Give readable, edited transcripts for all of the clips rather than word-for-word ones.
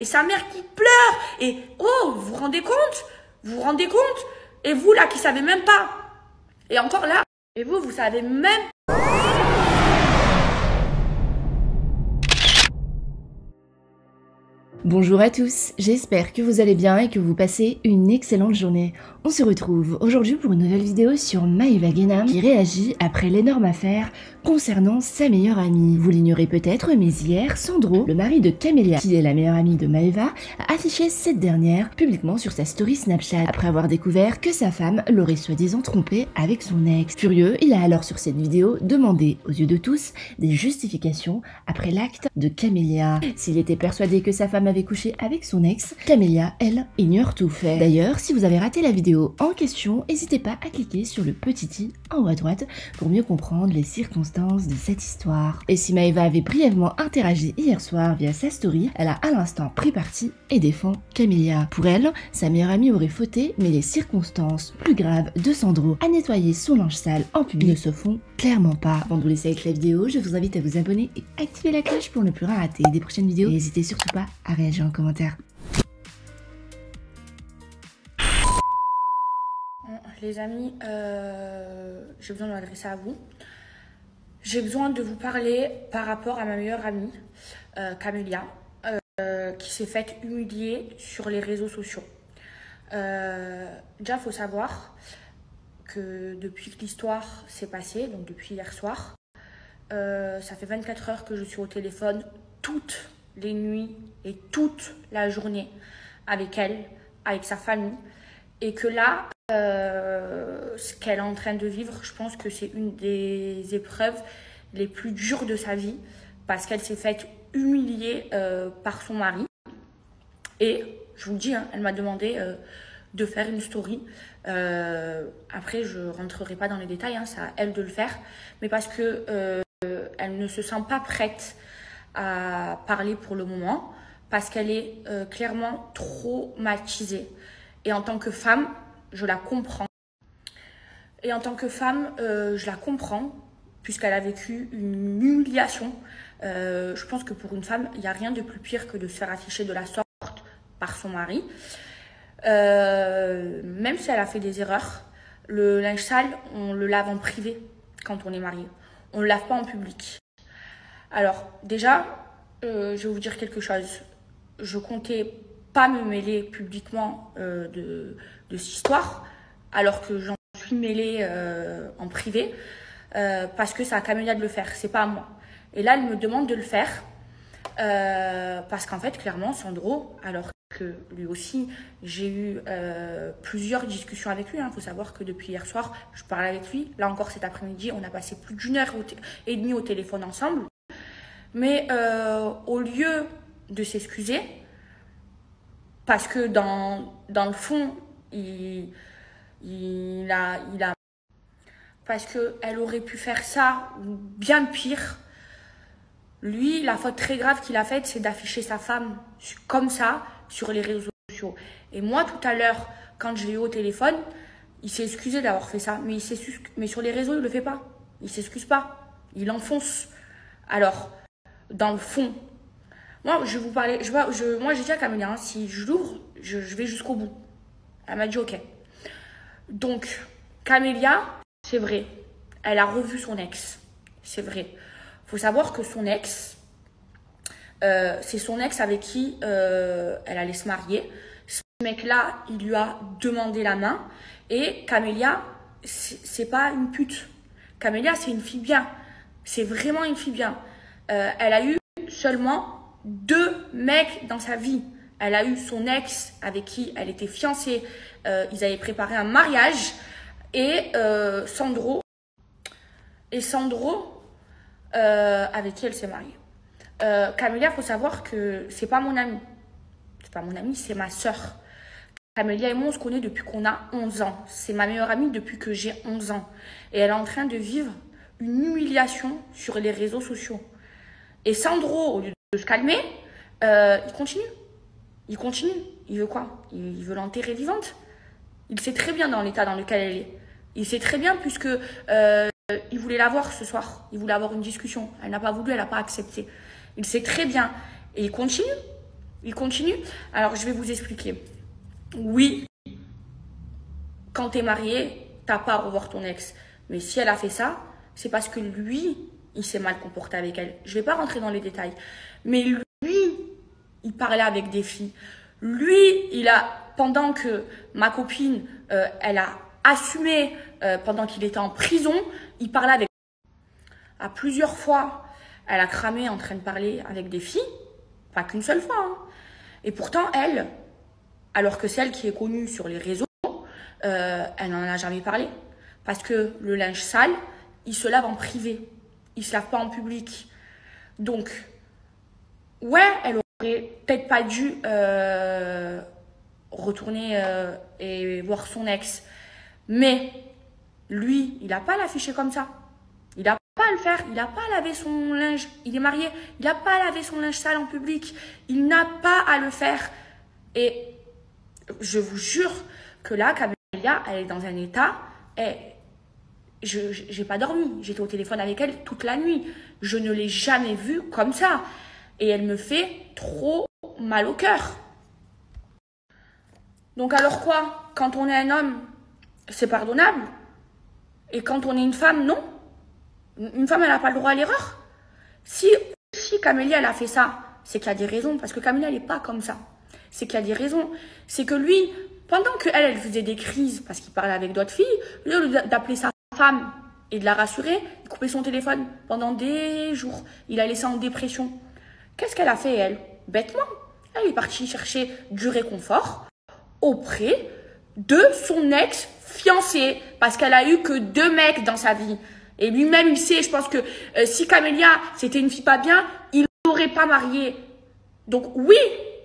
et sa mère qui pleure. Et oh, vous vous rendez compte? Vous vous rendez compte? Et vous là qui savez même pas. Et encore là, et vous savez même. Bonjour à tous, j'espère que vous allez bien et que vous passez une excellente journée. On se retrouve aujourd'hui pour une nouvelle vidéo sur Maeva Guénam qui réagit après l'énorme affaire concernant sa meilleure amie. Vous l'ignorez peut-être, mais hier, Sandro, le mari de Camélia, qui est la meilleure amie de Maeva, a affiché cette dernière publiquement sur sa story Snapchat après avoir découvert que sa femme l'aurait soi-disant trompé avec son ex. Furieux, il a alors sur cette vidéo demandé aux yeux de tous des justifications après l'acte de Camélia. S'il était persuadé que sa femme avait couché avec son ex, Camélia, elle, ignore tout fait. D'ailleurs, si vous avez raté la vidéo en question, n'hésitez pas à cliquer sur le petit i en haut à droite pour mieux comprendre les circonstances de cette histoire. Et si Maeva avait brièvement interagi hier soir via sa story, elle a à l'instant pris parti et défend Camélia. Pour elle, sa meilleure amie aurait fauté, mais les circonstances plus graves de Sandro à nettoyer son linge sale en public ne se font clairement pas. Avant de vous laisser avec la vidéo, je vous invite à vous abonner et activer la cloche pour ne plus rien rater des prochaines vidéos. Et n'hésitez surtout pas à réagir en commentaire. Les amis, j'ai besoin de m'adresser à vous. J'ai besoin de vous parler par rapport à ma meilleure amie, Camélia, qui s'est faite humilier sur les réseaux sociaux. Déjà, il faut savoir que depuis que l'histoire s'est passée, donc depuis hier soir, ça fait 24 heures que je suis au téléphone toutes les nuits et toute la journée avec elle, avec sa famille. Et que là, ce qu'elle est en train de vivre, je pense que c'est une des épreuves les plus dures de sa vie parce qu'elle s'est faite humilier par son mari. Et je vous le dis, hein, elle m'a demandé de faire une story. Après, je ne rentrerai pas dans les détails, hein, c'est à elle de le faire. Mais parce que elle ne se sent pas prête à parler pour le moment parce qu'elle est clairement traumatisée. Et en tant que femme, je la comprends. Et en tant que femme, je la comprends, puisqu'elle a vécu une humiliation. Je pense que pour une femme, il n'y a rien de plus pire que de se faire afficher de la sorte par son mari. Même si elle a fait des erreurs, le linge sale, on le lave en privé quand on est marié. On ne le lave pas en public. Alors, déjà, je vais vous dire quelque chose. Je comptais pas me mêler publiquement de cette histoire, alors que j'en suis mêlée en privé, parce que c'est à Camélia de le faire, c'est pas à moi. Et là, elle me demande de le faire, parce qu'en fait, clairement, Sandro, alors que lui aussi, j'ai eu plusieurs discussions avec lui. Il faut savoir que depuis hier soir, je parle avec lui. Là encore, cet après-midi, on a passé plus d'1h30 au téléphone ensemble. Mais au lieu de s'excuser, parce que dans le fond, il a parce qu'elle aurait pu faire ça bien pire. Lui, la faute très grave qu'il a faite, c'est d'afficher sa femme comme ça sur les réseaux sociaux. Et moi, tout à l'heure, quand je l'ai eu au téléphone, il s'est excusé d'avoir fait ça. Mais sur les réseaux, il ne le fait pas. Il ne s'excuse pas. Il enfonce. Alors, dans le fond, moi, je vais vous parler. Moi, j'ai dit à Camélia, hein, si je l'ouvre, je vais jusqu'au bout. Elle m'a dit OK. Donc, Camélia, c'est vrai. Elle a revu son ex. C'est vrai. Il faut savoir que son ex, c'est son ex avec qui elle allait se marier. Ce mec-là, il lui a demandé la main. Et Camélia, c'est pas une pute. Camélia, c'est une fille bien. C'est vraiment une fille bien. Elle a eu seulement 2 mecs dans sa vie. Elle a eu son ex avec qui elle était fiancée. Ils avaient préparé un mariage. Et Sandro. Et Sandro, avec qui elle s'est mariée. Camélia, il faut savoir que c'est pas mon amie. C'est pas mon amie, c'est ma sœur. Camélia et moi, on se connaît depuis qu'on a 11 ans. C'est ma meilleure amie depuis que j'ai 11 ans. Et elle est en train de vivre une humiliation sur les réseaux sociaux. Et Sandro, au lieu de se calmer, il continue. Il continue. Il veut quoi? Il veut l'enterrer vivante. Il sait très bien dans l'état dans lequel elle est. Il sait très bien puisque il voulait la voir ce soir. Il voulait avoir une discussion. Elle n'a pas voulu, elle n'a pas accepté. Il sait très bien. Et il continue. Il continue. Alors, je vais vous expliquer. Oui, quand tu es marié, t'as pas à revoir ton ex. Mais si elle a fait ça, c'est parce que lui, il s'est mal comporté avec elle. Je vais pas rentrer dans les détails. Mais lui, il parlait avec des filles. Lui, pendant que ma copine, elle a assumé, pendant qu'il était en prison, il parlait avec. À plusieurs fois, elle a cramé en train de parler avec des filles. Pas qu'une seule fois. Hein. Et pourtant, elle, alors que celle qui est connue sur les réseaux, elle n'en a jamais parlé. Parce que le linge sale, il se lave en privé. Il ne se lave pas en public. Donc, ouais, elle aurait peut-être pas dû retourner et voir son ex. Mais lui, il n'a pas à l'afficher comme ça. Il n'a pas à le faire. Il n'a pas à laver son linge. Il est marié. Il n'a pas à laver son linge sale en public. Il n'a pas à le faire. Et je vous jure que là, Camélia, elle est dans un état. J'ai pas dormi. J'étais au téléphone avec elle toute la nuit. Je ne l'ai jamais vue comme ça. Et elle me fait trop mal au cœur. Donc alors quoi? Quand on est un homme, c'est pardonnable. Et quand on est une femme, non. Une femme, elle n'a pas le droit à l'erreur. Si Camélia, elle a fait ça, c'est qu'il y a des raisons. Parce que Camélia, elle n'est pas comme ça. C'est qu'il y a des raisons. C'est que lui, pendant qu'elle faisait des crises, parce qu'il parlait avec d'autres filles, au lieu d'appeler sa femme et de la rassurer, il coupait son téléphone pendant des jours. Il la laissé en dépression. Qu'est-ce qu'elle a fait, elle? Bêtement. Elle est partie chercher du réconfort auprès de son ex-fiancé. Parce qu'elle a eu que 2 mecs dans sa vie. Et lui-même, il sait, je pense que si Camélia, c'était une fille pas bien, il l'aurait pas mariée. Donc oui,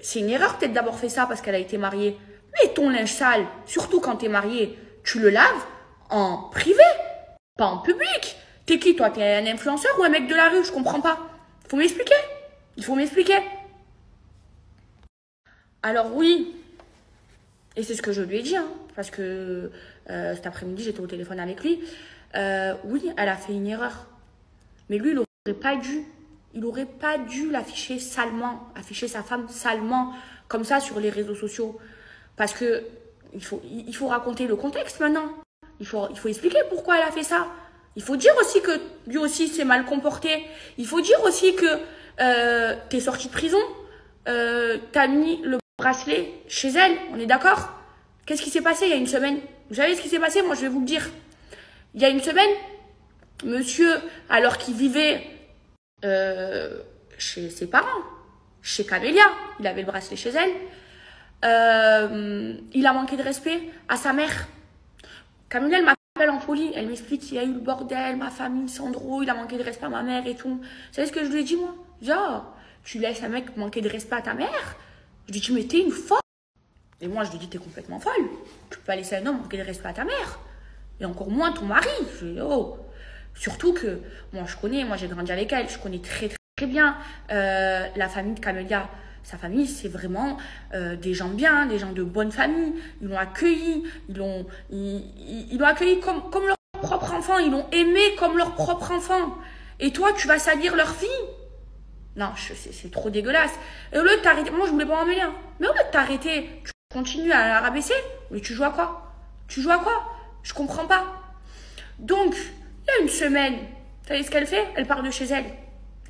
c'est une erreur peut-être d'avoir fait ça parce qu'elle a été mariée. Mais ton linge sale, surtout quand t'es marié, tu le laves en privé, pas en public. T'es qui, toi? T'es un influenceur ou un mec de la rue? Je comprends pas. Faut m'expliquer. Il faut m'expliquer. Alors oui, et c'est ce que je lui ai dit, hein, parce que cet après-midi, j'étais au téléphone avec lui. Oui, elle a fait une erreur. Mais lui, il n'aurait pas dû. Il n'aurait pas dû l'afficher salement, afficher sa femme salement, comme ça sur les réseaux sociaux. Parce que il faut raconter le contexte maintenant. Il faut expliquer pourquoi elle a fait ça. Il faut dire aussi que lui aussi s'est mal comporté. Il faut dire aussi que t'es sorti de prison. T'as mis le bracelet chez elle. On est d'accord? Qu'est-ce qui s'est passé il y a une semaine? Vous savez ce qui s'est passé? Moi, je vais vous le dire. Il y a une semaine, monsieur, alors qu'il vivait chez ses parents, chez Camélia, il avait le bracelet chez elle, il a manqué de respect à sa mère. Camélia, elle m'appelle en folie, elle m'explique qu'il y a eu le bordel, ma famille, Sandro, il a manqué de respect à ma mère et tout. Vous savez ce que je lui ai dit, moi? Genre, tu laisses un mec manquer de respect à ta mère? Je lui ai dit, mais t'es une folle. Et moi, je lui ai dit, t'es complètement folle. Tu peux pas laisser un homme manquer de respect à ta mère. Et encore moins ton mari. Je dis, oh. Surtout que, moi j'ai grandi avec elle, je connais très très bien la famille de Camélia. Sa famille, c'est vraiment des gens bien, des gens de bonne famille. Ils l'ont accueilli, ils l'ont accueilli comme leur propre enfant. Ils l'ont aimé comme leur propre enfant. Et toi, tu vas salir leur fille? Non, c'est trop dégueulasse. Et au lieu de t'arrêter, moi je voulais pas m'en mêler, hein. Mais au lieu de t'arrêter, tu continues à la rabaisser. Mais tu joues à quoi? Tu joues à quoi? Je comprends pas. Donc, il y a une semaine, vous savez ce qu'elle fait? Elle part de chez elle.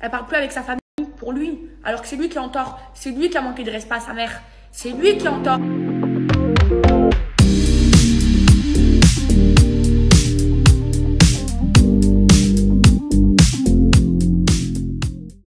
Elle part plus avec sa famille pour lui. Alors que c'est lui qui est en tort. C'est lui qui a manqué de respect à sa mère. C'est lui qui est en tort.